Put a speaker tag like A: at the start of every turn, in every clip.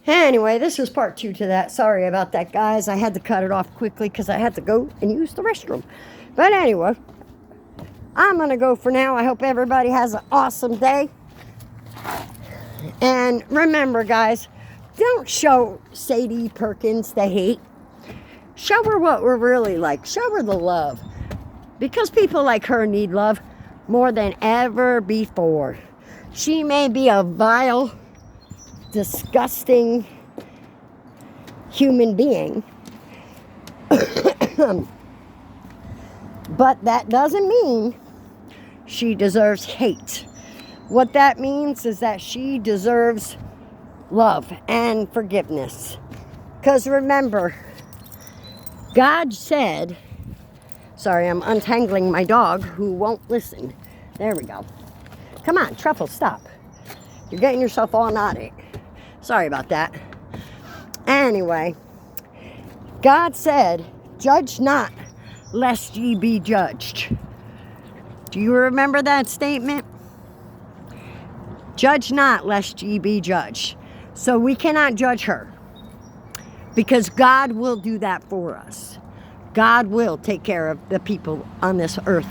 A: Anyway, this is part 2 to that. Sorry about that, guys. I had to cut it off quickly because I had to go and use the restroom. But anyway, I'm going to go for now. I hope everybody has an awesome day. And remember, guys, don't show Sade Perkins the hate. Show her what we're really like. Show her the love. Because people like her need love more than ever before. She may be a vile, disgusting human being. But that doesn't mean she deserves hate. What that means is that she deserves love and forgiveness. Because remember, God said, sorry, I'm untangling my dog who won't listen. There we go. Come on, Truffle, stop. You're getting yourself all knotty. Sorry about that. Anyway, God said, judge not, lest ye be judged. Do you remember that statement? Judge not, lest ye be judged. So we cannot judge her. Because God will do that for us. God will take care of the people on this earth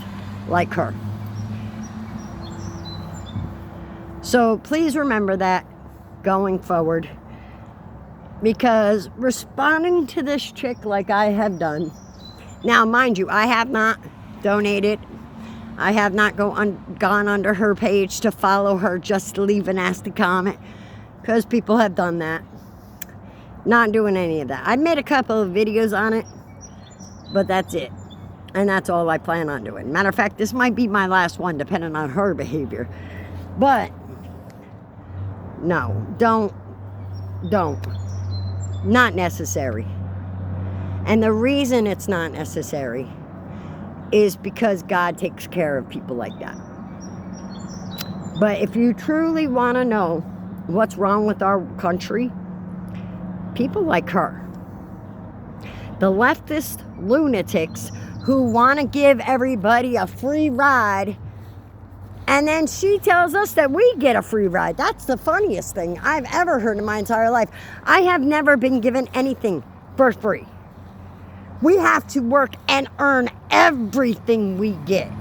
A: like her. So please remember that going forward. Because responding to this chick like I have done. Now, mind you, I have not donated. I have not gone under her page to follow her just to leave a nasty comment. Because people have done that. Not doing any of that. I made a couple of videos on it. But that's it. And that's all I plan on doing. Matter of fact, this might be my last one, depending on her behavior. But, no, don't. Not necessary. And the reason it's not necessary is because God takes care of people like that. But if you truly want to know what's wrong with our country, people like her, the leftist lunatics who want to give everybody a free ride, and then she tells us that we get a free ride. That's the funniest thing I've ever heard in my entire life. I have never been given anything for free. We have to work and earn everything we get.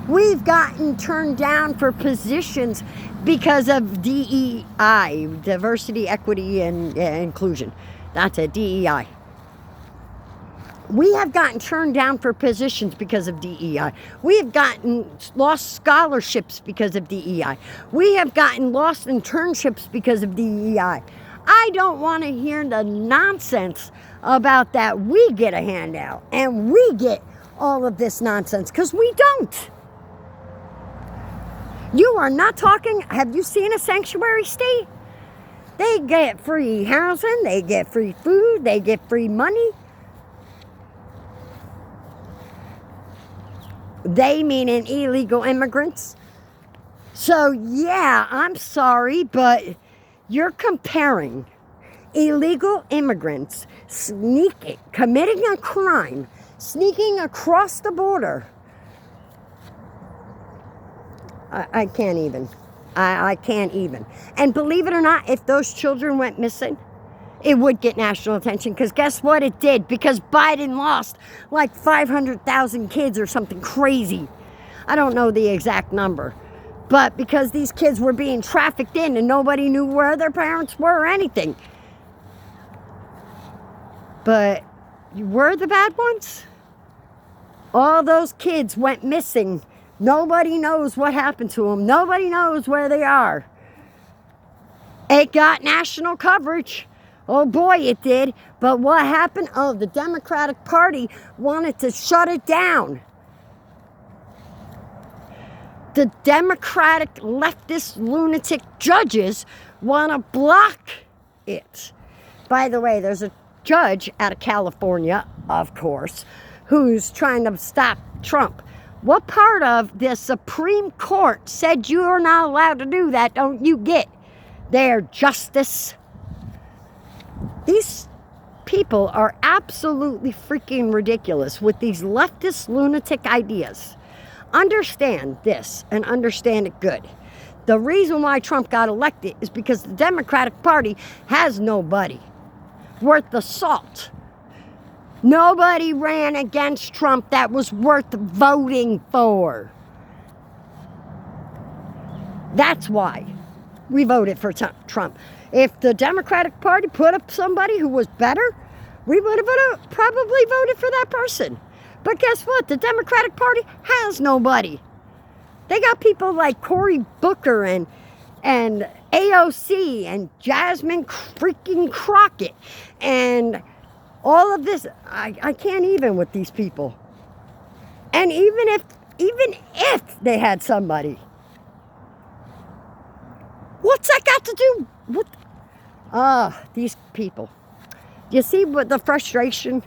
A: We've gotten turned down for positions because of DEI, diversity, equity, and inclusion. That's a DEI. We have gotten turned down for positions because of DEI. We have gotten lost scholarships because of DEI. We have gotten lost internships because of DEI. I don't want to hear the nonsense about that we get a handout and we get all of this nonsense, because we don't. You are not talking. Have you seen a sanctuary state? They get free housing, they get free food, they get free money. They meaning illegal immigrants. So yeah, I'm sorry, but you're comparing illegal immigrants committing a crime, sneaking across the border. I can't even. I can't even. And believe it or not, if those children went missing, it would get national attention, because guess what? It did, because Biden lost like 500,000 kids or something crazy. I don't know the exact number. But because these kids were being trafficked in and nobody knew where their parents were or anything. But we're the bad ones? All those kids went missing. Nobody knows what happened to them. Nobody knows where they are. It got national coverage. Oh boy, it did. But what happened? Oh, the Democratic Party wanted to shut it down. The Democratic leftist lunatic judges want to block it. By the way, there's a judge out of California, of course, who's trying to stop Trump. What part of the Supreme Court said you are not allowed to do that? Don't you get their justice? These people are absolutely freaking ridiculous with these leftist lunatic ideas. Understand this and understand it good. The reason why Trump got elected is because the Democratic Party has nobody worth the salt. Nobody ran against Trump that was worth voting for. That's why we voted for Trump. If the Democratic Party put up somebody who was better, we would have probably voted for that person. But guess what? The Democratic Party has nobody. They got people like Cory Booker and AOC and Jasmine freaking Crockett and all of this. I can't even with these people. And even if they had somebody, what's that got to do with these people? You see what the frustration?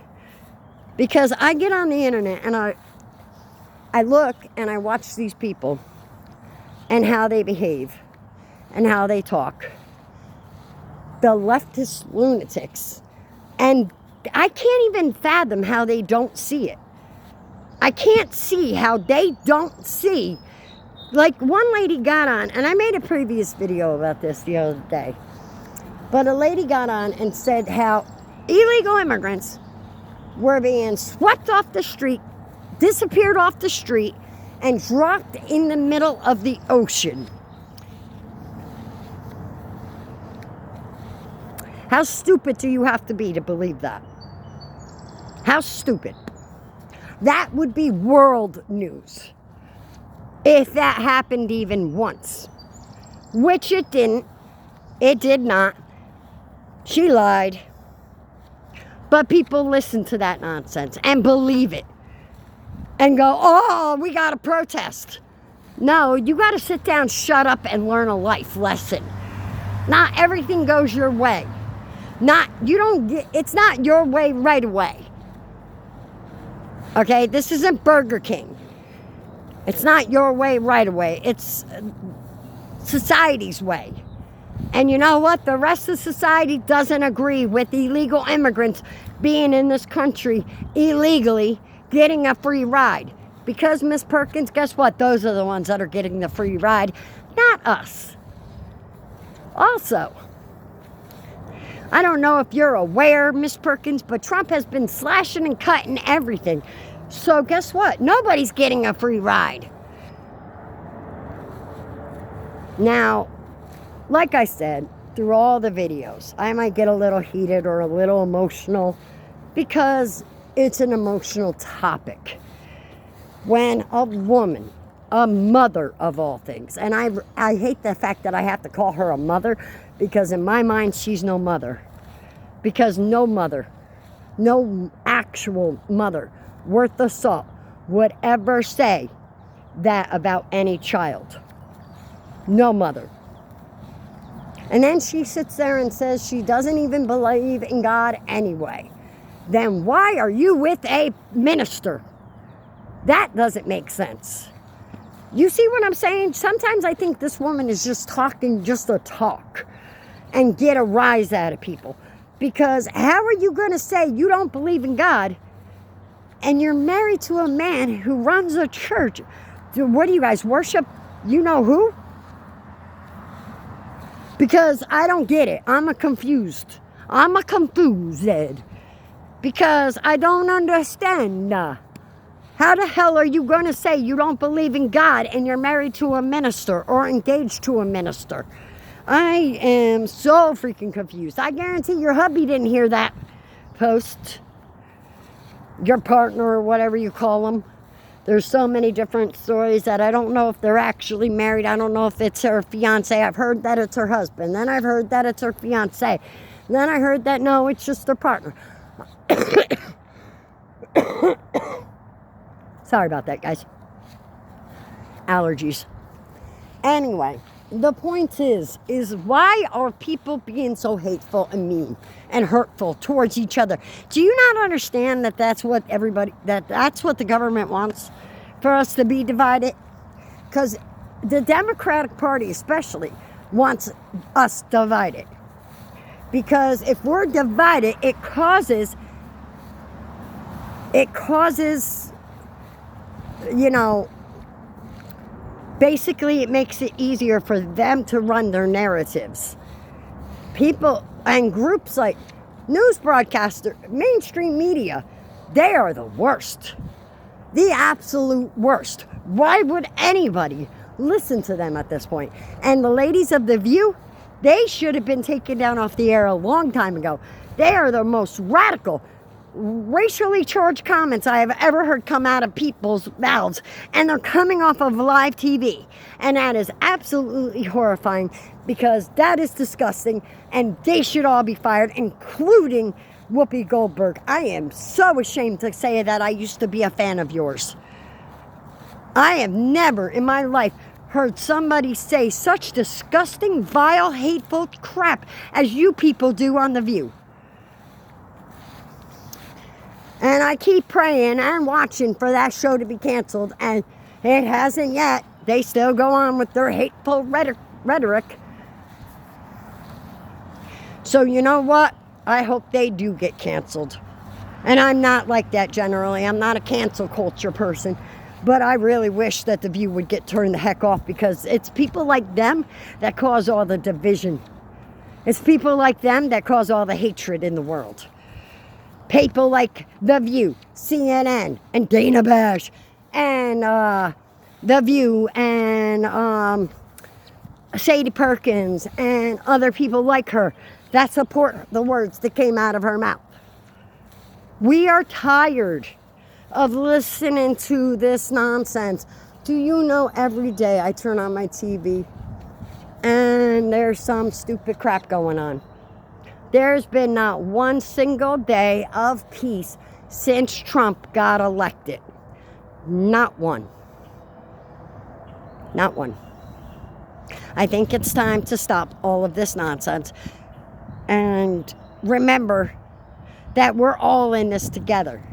A: Because I get on the internet and I look and I watch these people and how they behave and how they talk. The leftist lunatics. And I can't even fathom how they don't see it. I can't see how they don't see. Like one lady got on, and I made a previous video about this the other day. But a lady got on and said how illegal immigrants were being swept off the street, disappeared off the street, and dropped in the middle of the ocean. How stupid do you have to be to believe that? How stupid. That would be world news if that happened even once. Which it didn't. It did not. She lied. But people listen to that nonsense and believe it. And go, oh, we got to protest. No, you got to sit down, shut up, and learn a life lesson. Not everything goes your way. It's not your way right away. Okay, this isn't Burger King. It's not your way right away. It's society's way. And you know what? The rest of society doesn't agree with illegal immigrants being in this country illegally, getting a free ride. Because, Miss Perkins, guess what? Those are the ones that are getting the free ride, not us. Also, I don't know if you're aware, Miss Perkins, but Trump has been slashing and cutting everything. So guess what? Nobody's getting a free ride. Now, like I said, through all the videos, I might get a little heated or a little emotional because it's an emotional topic. When a woman, a mother of all things, and I hate the fact that I have to call her a mother because in my mind she's no mother. Because no mother, no actual mother worth the salt would ever say that about any child. No mother. And then she sits there and says she doesn't even believe in God anyway. Then why are you with a minister? That doesn't make sense. You see what I'm saying? Sometimes I think this woman is just talking just to talk and get a rise out of people. Because how are you going to say you don't believe in God and you're married to a man who runs a church? What do you guys worship? You know who? Because I don't get it. I'm confused. Because I don't understand. How the hell are you going to say you don't believe in God and you're married to a minister or engaged to a minister? I am so freaking confused. I guarantee your hubby didn't hear that post. Your partner or whatever you call them. There's so many different stories that I don't know if they're actually married. I don't know if it's her fiance. I've heard that it's her husband. Then I've heard that it's her fiance. Then I heard that, no, it's just her partner. Sorry about that, guys. Allergies. Anyway, the point is why are people being so hateful and mean and hurtful towards each other? Do you not understand that that's what that's what the government wants, for us to be divided? Because the Democratic Party especially wants us divided. Because if we're divided, it causes, Basically, it makes it easier for them to run their narratives. People and groups like news broadcaster, mainstream media, they are the worst. The absolute worst. Why would anybody listen to them at this point? And the ladies of The View, they should have been taken down off the air a long time ago. They are the most radical, racially charged comments I have ever heard come out of people's mouths, and they're coming off of live TV, and that is absolutely horrifying, because that is disgusting, and they should all be fired, including Whoopi Goldberg. I am so ashamed to say that I used to be a fan of yours. I have never in my life heard somebody say such disgusting, vile, hateful crap as you people do on The View. And I keep praying and watching for that show to be canceled, and it hasn't yet. They still go on with their hateful rhetoric. So you know what? I hope they do get canceled. And I'm not like that generally. I'm not a cancel culture person. But I really wish that The View would get turned the heck off, because it's people like them that cause all the division. It's people like them that cause all the hatred in the world. People like The View, CNN, and Dana Bash, and The View, and Sade Perkins, and other people like her that support the words that came out of her mouth. We are tired of listening to this nonsense. Do you know, every day I turn on my TV and there's some stupid crap going on. There's been not one single day of peace since Trump got elected. Not one. Not one. I think it's time to stop all of this nonsense and remember that we're all in this together.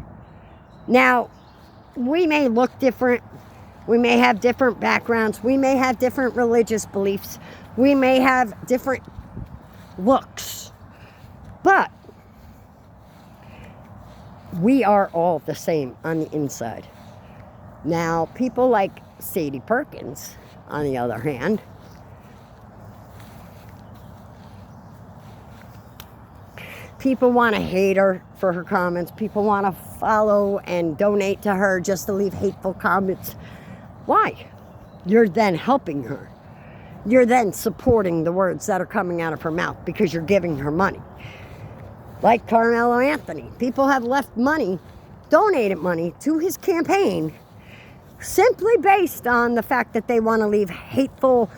A: Now, we may look different. We may have different backgrounds. We may have different religious beliefs. We may have different looks. But we are all the same on the inside. Now, people like Sade Perkins, on the other hand, people want to hate her for her comments. People want to follow and donate to her just to leave hateful comments. Why? You're then helping her. You're then supporting the words that are coming out of her mouth because you're giving her money. Like Carmelo Anthony. People have left money, donated money to his campaign simply based on the fact that they want to leave hateful,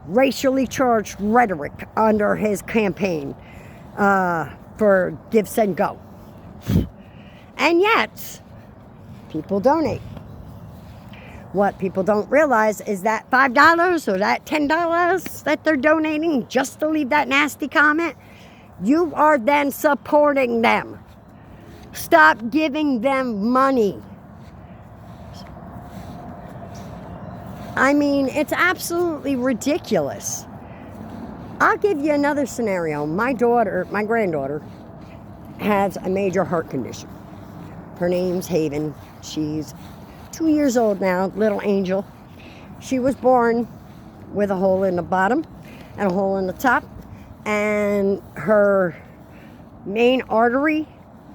A: racially charged rhetoric under his campaign for Give, Send, Go. And yet, people donate. What people don't realize is that $5 or that $10 that they're donating just to leave that nasty comment, you are then supporting them. Stop giving them money. I mean, it's absolutely ridiculous. I'll give you another scenario. My granddaughter, has a major heart condition. Her name's Haven. She's 2 years old now, little angel. She was born with a hole in the bottom and a hole in the top, and her main artery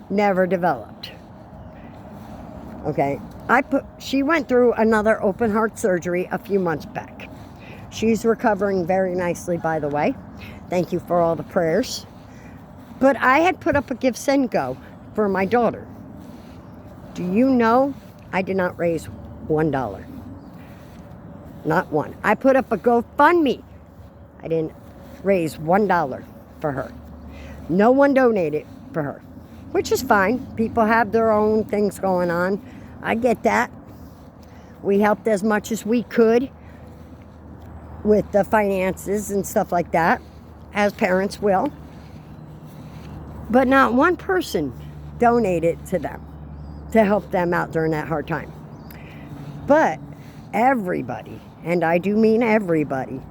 A: never developed. Okay, she went through another open heart surgery a few months back. She's recovering very nicely, by the way. Thank you for all the prayers. But I had put up a Give, Send, Go for my daughter. Do you know I did not raise $1? Not one. I put up a GoFundMe. I didn't raise $1 for her. No one donated for her, which is fine. People have their own things going on. I get that. We helped as much as we could with the finances and stuff like that, as parents will. But not one person donated to them to help them out during that hard time. But everybody, and I do mean everybody,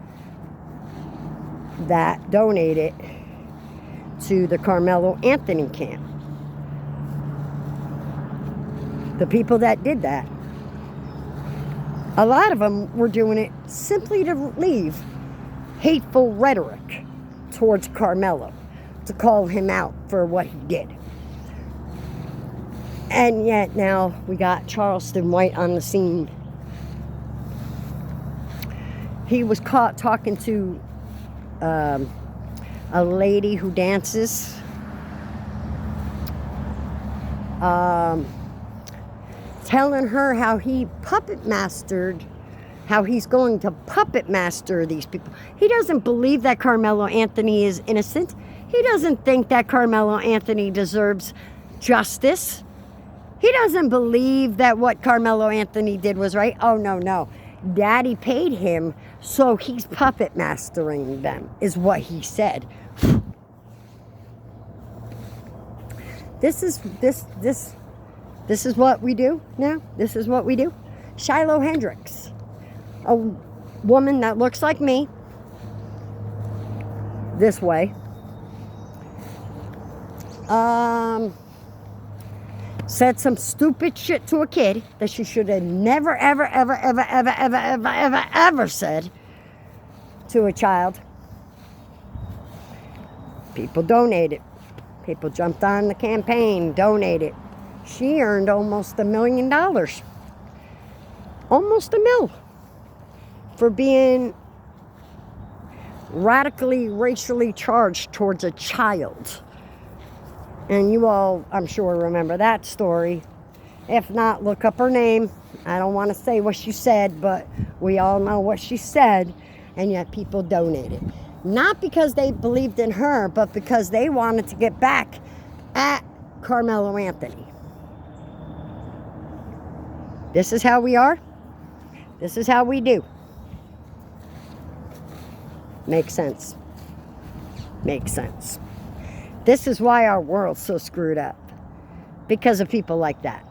A: that donated to the Carmelo Anthony camp, the people that did that A lot of them were doing it simply to leave hateful rhetoric towards Carmelo, to call him out for what he did. And yet now we got Charleston White on the scene. He was caught talking to a lady who dances. Telling her how he how he's going to puppet master these people. He doesn't believe that Carmelo Anthony is innocent. He doesn't think that Carmelo Anthony deserves justice. He doesn't believe that what Carmelo Anthony did was right. Oh, no. Daddy paid him, so he's puppet mastering them, is what he said. This is what we do now. This is what we do. Shiloh Hendricks, a woman that looks like me, this way, said some stupid shit to a kid that she should have never, ever said to a child. People donated. People jumped on the campaign, donated. She earned almost $1 million. Almost $1 million. For being radically racially charged towards a child. And you all, I'm sure, remember that story. If not, look up her name. I don't want to say what she said, but we all know what she said. And yet people donated. Not because they believed in her, but because they wanted to get back at Carmelo Anthony. This is how we are. This is how we do. Makes sense. Makes sense. This is why our world's so screwed up. Because of people like that.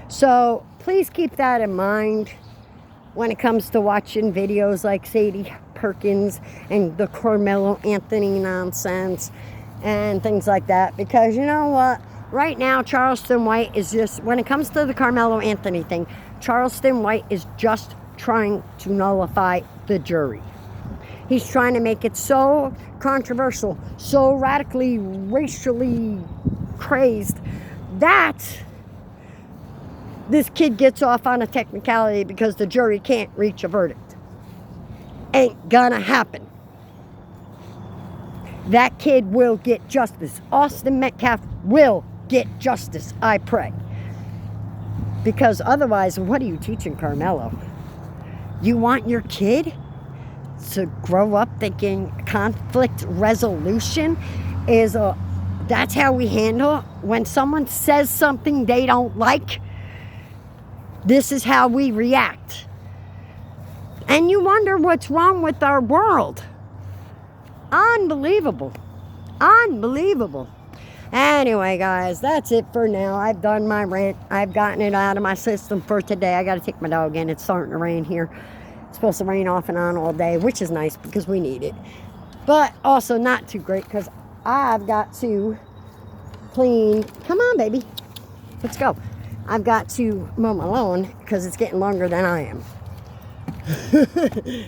A: So please keep that in mind when it comes to watching videos like Sade Perkins and the Carmelo Anthony nonsense and things like that. Because you know what? Right now, Charleston White is just, when it comes to the Carmelo Anthony thing, Charleston White is just trying to nullify the jury. He's trying to make it so controversial, so radically, racially crazed that this kid gets off on a technicality because the jury can't reach a verdict. Ain't gonna happen. That kid will get justice. Austin Metcalf will get justice, I pray. Because otherwise, what are you teaching Carmelo? You want your kid to grow up thinking conflict resolution is that's how we handle when someone says something they don't like. This is how we react. And you wonder what's wrong with our world. Unbelievable. Unbelievable. Anyway, guys, that's it for now. I've done my rant. I've gotten it out of my system for today. I got to take my dog in. It's starting to rain here. It's supposed to rain off and on all day, which is nice because we need it. But also not too great because I've got to clean. Come on, baby. Let's go. I've got to mow my lawn because it's getting longer than I am.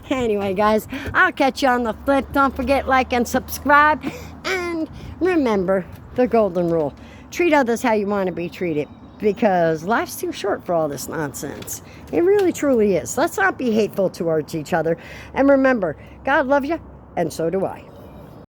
A: Anyway, guys, I'll catch you on the flip. Don't forget, like and subscribe. And remember the golden rule. Treat others how you want to be treated. Because life's too short for all this nonsense. It really, truly is. Let's not be hateful towards each other. And remember, God loves you, and so do I.